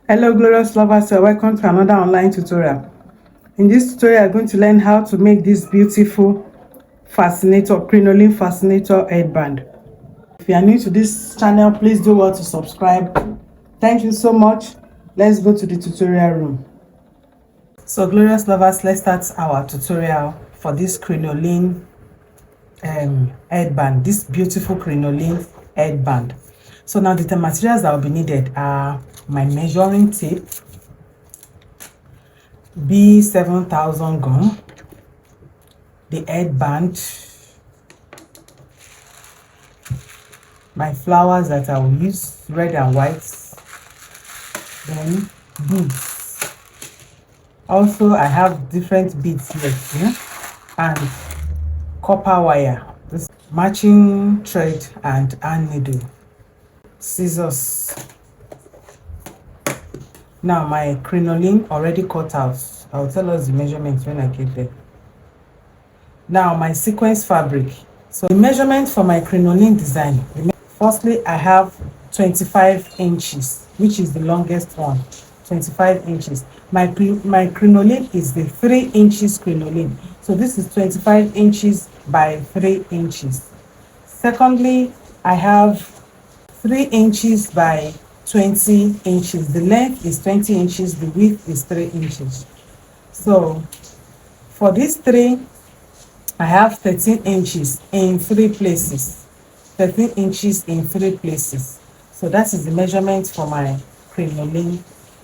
Hello glorious lovers, you're welcome to another online tutorial. In this tutorial I'm going to learn how to make this beautiful fascinator, crinoline fascinator headband. If you are new to this channel, please do well to subscribe. Thank you so much. Let's go to the tutorial room. So glorious lovers, let's start our tutorial for this crinoline headband, this beautiful crinoline headband. So now the materials that will be needed are my measuring tape, B7000 gum, the headband, my flowers that I will use, red and white, then beads. Also, I have different beads here, and copper wire, this matching thread and hand needle, scissors. Now my crinoline already cut out. I'll tell us the measurements when I get there. Now my sequence fabric. So the measurement for my crinoline design, firstly I have 25 inches, which is the longest one. 25 inches. My crinoline is the 3 inches crinoline, so this is 25 inches by 3 inches. Secondly, I have 3 inches by 20 inches. The length is 20 inches, the width is 3 inches. So for these three, I have 13 inches in 3 places. 13 inches in 3 places. So that is the measurement for my crinoline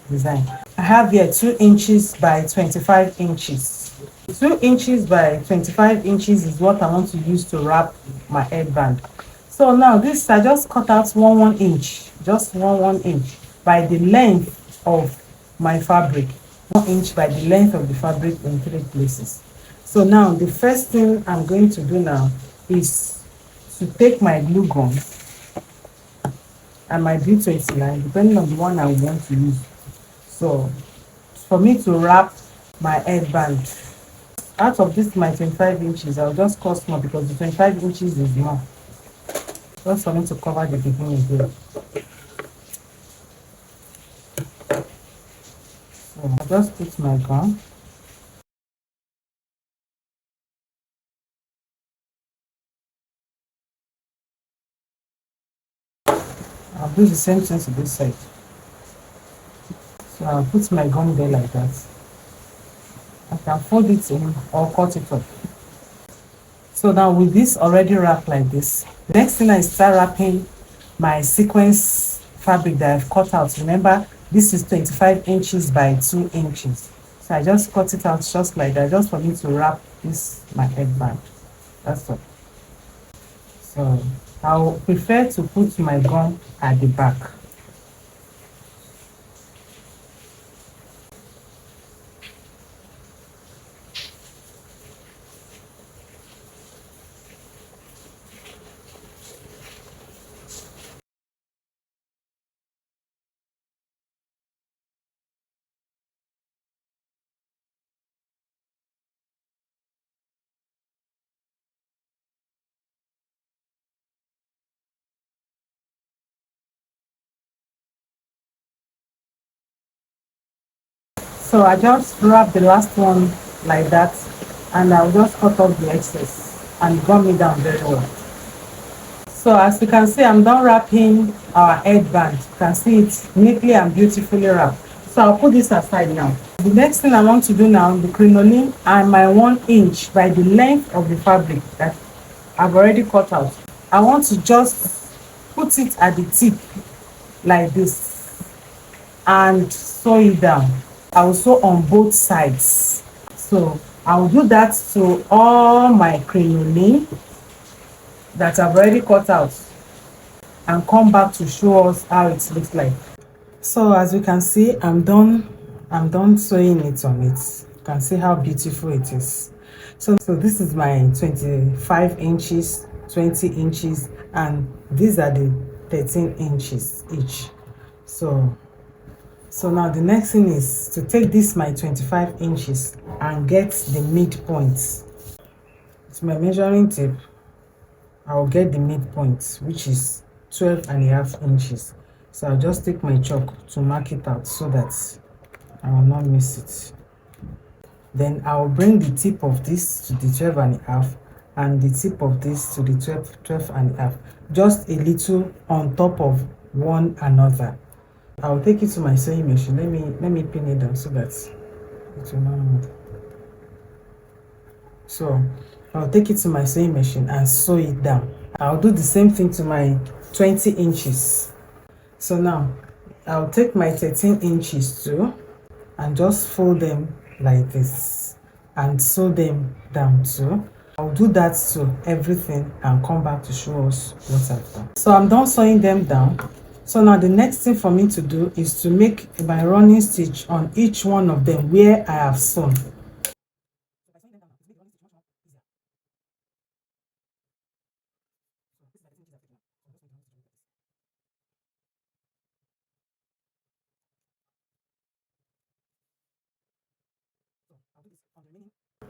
design. I have here 2 inches by 25 inches. 2 inches by 25 inches is what I want to use to wrap my headband. So now this, I just cut out 1 inch, just 1 inch by the length of my fabric. 1 inch by the length of the fabric in 3 places. So now the first thing I'm going to do now is to take my glue gun and my B29, depending on the one I want to use. So for me to wrap my headband, out of this my 25 inches, I'll just cut small because the 25 inches is more. Just for me to cover the beginning here. So I'll just put my gun. I'll do the same thing to this side. So I'll put my gum there like that. I can fold it in or cut it off. So now with this already wrapped like this, the next thing I start wrapping my sequence fabric that I've cut out. Remember, this is 25 inches by 2 inches. So I just cut it out just like that, just for me to wrap this my headband. That's all. So I'll prefer to put my gum at the back. So I just wrap the last one like that, and I'll just cut off the excess and gum it down very well. So as you can see, I'm done wrapping our headband. You can see it's neatly and beautifully wrapped. So I'll put this aside now. The next thing I want to do now, the crinoline and my 1 inch by the length of the fabric that I've already cut out. I want to just put it at the tip like this and sew it down. I will sew on both sides. So I will do that to all my crinoline that I've already cut out and come back to show us how it looks like. So as you can see, I'm done sewing it on it. You can see how beautiful it is. So this is my 25 inches, 20 inches, and these are the 13 inches each. So now the next thing is to take this my 25 inches and get the midpoint. With my measuring tape, I'll get the midpoint, which is 12.5 inches. So I'll just take my chalk to mark it out so that I will not miss it. Then I'll bring the tip of this to the 12.5 and the tip of this to the 12.5, just a little on top of one another. I'll take it to my sewing machine. Let me pin it down so that it will not move. So I'll take it to my sewing machine and sew it down. I'll do the same thing to my 20 inches. So now I'll take my 13 inches too and just fold them like this and sew them down too. I'll do that to everything and come back to show us what I've done. So I'm done sewing them down. So now the next thing for me to do is to make my running stitch on each one of them where I have sewn.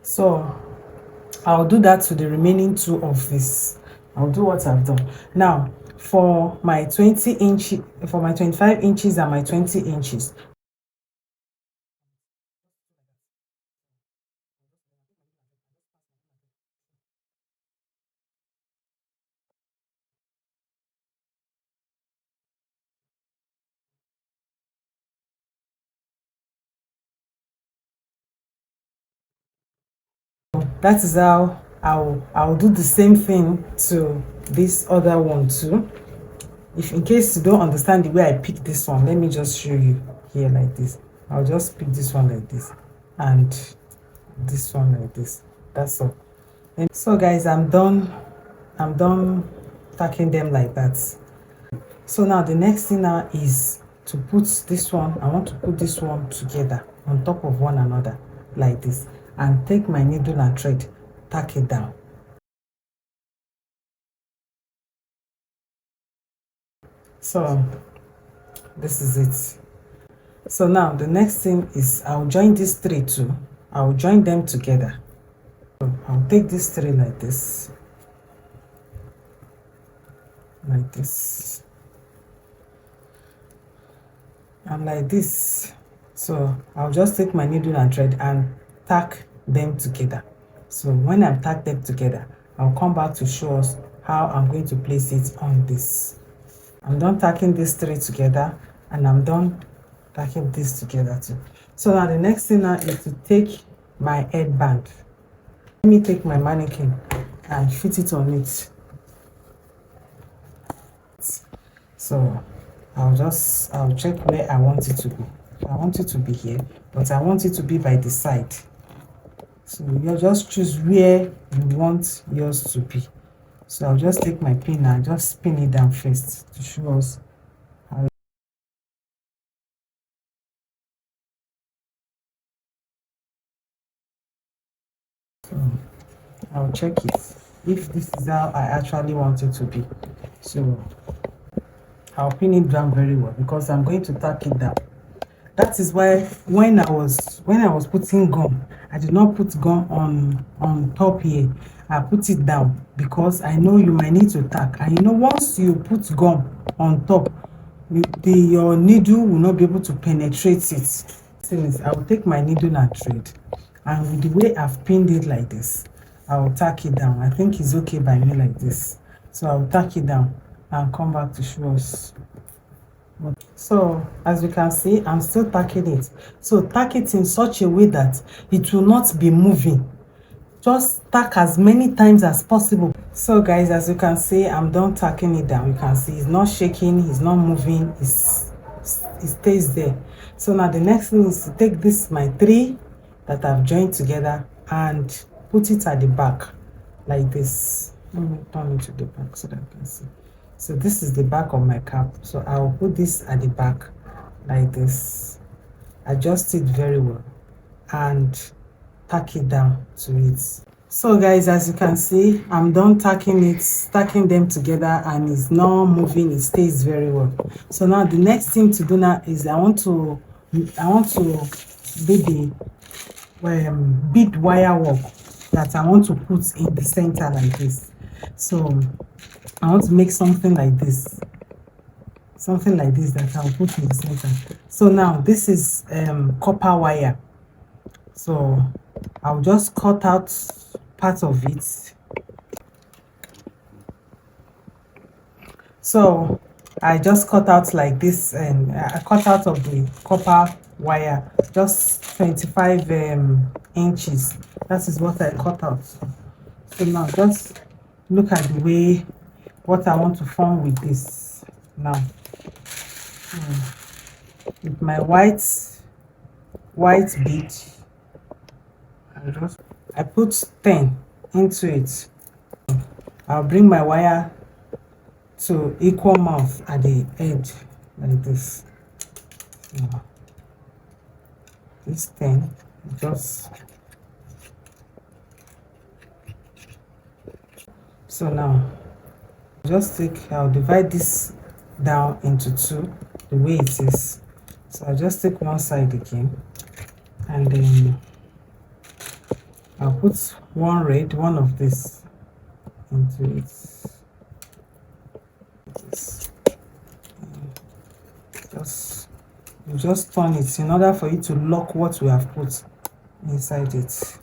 So I'll do that to the remaining two of this. I'll do what I've done. Now for my 20 inch, for my 25 inches and my 20 inches, that is how I'll do the same thing to this other one too. If in case you don't understand the way I pick this one, let me just show you here like this. I'll just pick this one like this and this one like this. That's all. And so guys, I'm done tacking them like that. So now the next thing now is to put this one. I want to put this one together on top of one another like this and take my needle and thread, tack it down. So this is it. So now the next thing is I'll join these three too. I'll join them together. So I'll take this three like this, and like this. So I'll just take my needle and thread and tack them together. So when I've tacked them together, I'll come back to show us how I'm going to place it on this. I'm done tacking these three together and I'm done tacking this together too. So now the next thing now is to take my headband. Let me take my mannequin and fit it on it. So I'll check where I want it to be. I want it to be here, but I want it to be by the side. So you just choose where you want yours to be. So I'll just take my pin and just pin it down first to show us how. So I'll check it if this is how I actually want it to be. So I'll pin it down very well because I'm going to tack it down. That is why when I was putting gum, I did not put gum on top here. I put it down because I know you might need to tack, and you know once you put gum on top, your needle will not be able to penetrate it. Since I will take my needle and thread, and with the way I've pinned it like this, I will tack it down. I think it's okay by me like this. So I will tack it down and come back to show us. So as you can see, I'm still tacking it. So tack it in such a way that it will not be moving. Just tack as many times as possible. So guys, as you can see, I'm done tacking it down. You can see it's not shaking, it's not moving, it stays there. So now the next thing is to take this my three that I've joined together and put it at the back like this. Let me turn it to the back so that you can see. So this is the back of my cap. So I'll put this at the back like this, adjust it very well and tack it down to it. So guys, as you can see, I'm done tacking them together, and it's not moving, it stays very well. So now the next thing to do now is I want to do the bead wire work that I want to put in the center like this. So I want to make something like this. something like this that I'll put in the center. So now this is copper wire, so I'll just cut out part of it. So I just cut out like this, and I cut out of the copper wire just 25 inches. That is what I cut out. So now just look at the way what I want to form with this now. With my white bead, I put 10 into it. I'll bring my wire to equal mouth at the edge like this. This 10, just so now I'll divide this down into 2 the way it is. So I'll just take one side again, and then I'll put one red, one of this into it. You just turn it in order for it to lock what we have put inside it.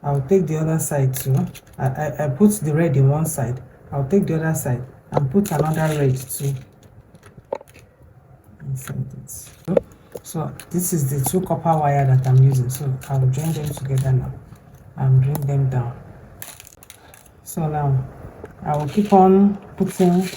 I'll take the other side too. I put the red in one side. I'll take the other side and put another red too inside it. So this is the 2 copper wire that I'm using. So I'll join them together now and bring them down. So now I will keep on putting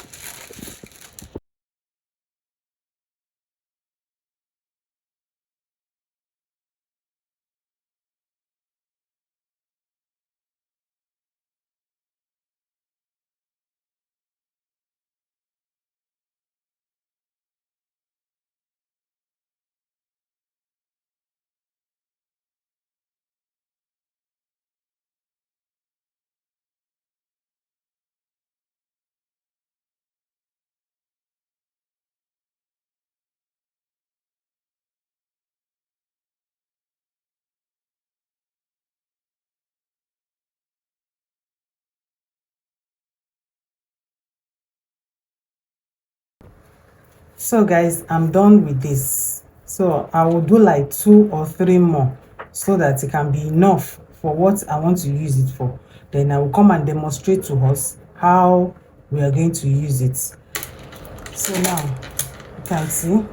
So guys, I'm done with this. So I will do like 2 or 3 more so that it can be enough for what I want to use it for. Then I will come and demonstrate to us how we are going to use it. So now you can see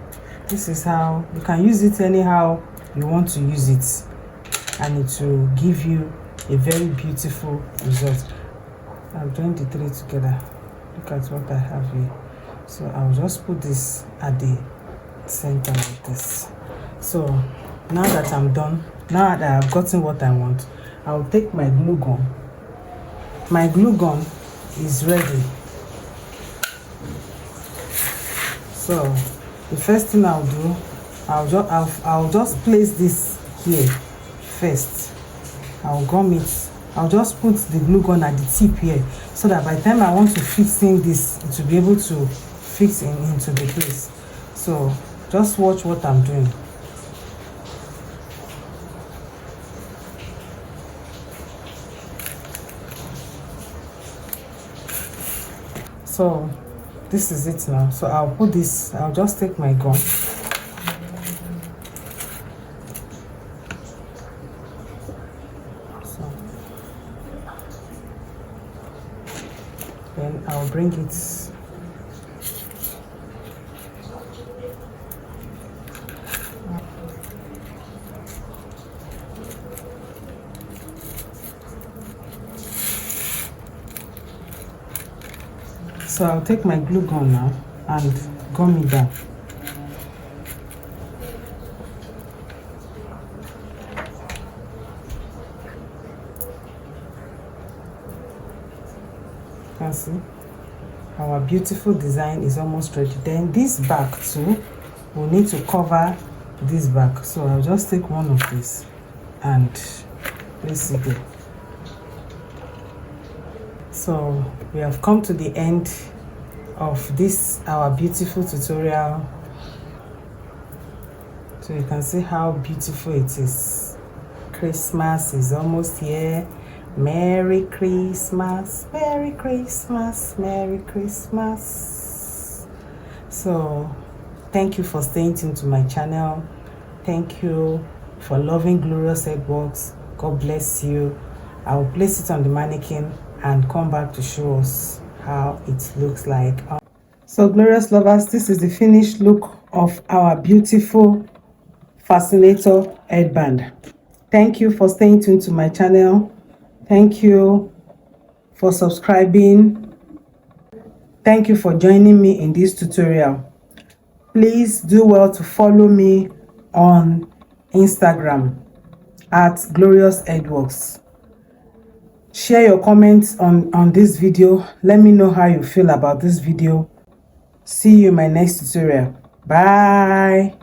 this is how you can use it anyhow you want to use it, and it will give you a very beautiful result. I've joined the 3 together. Look at what I have here. So I'll just put this at the center like this. So now that I'm done, now that I've gotten what I want, I'll take my glue gun. My glue gun is ready. So the first thing I'll do, I'll just place this here first. I'll gum it. I'll just put the glue gun at the tip here, so that by the time I want to fix in this, it will be able to fix into the place. So just watch what I'm doing. So this is it now. So I'll put this, I'll just take my gun. So then I'll bring it So I'll take my glue gun now and gum it down. You can see our beautiful design is almost ready. Then this back too, we'll need to cover this back. So I'll just take one of this and place it there. So we have come to the end of this our beautiful tutorial. So you can see how beautiful it is. Christmas is almost here. Merry Christmas, Merry Christmas, Merry Christmas. So thank you for staying tuned to my channel. Thank you for loving Glorious Headworks. God bless you. I will place it on the mannequin and come back to show us how it looks like. So Glorious lovers, this is the finished look of our beautiful fascinator headband. Thank you for staying tuned to my channel. Thank you for subscribing. Thank you for joining me in this tutorial. Please do well to follow me on Instagram at Glorious Headworks. Share your comments on this video. Let me know how you feel about this video. See you in my next tutorial. Bye.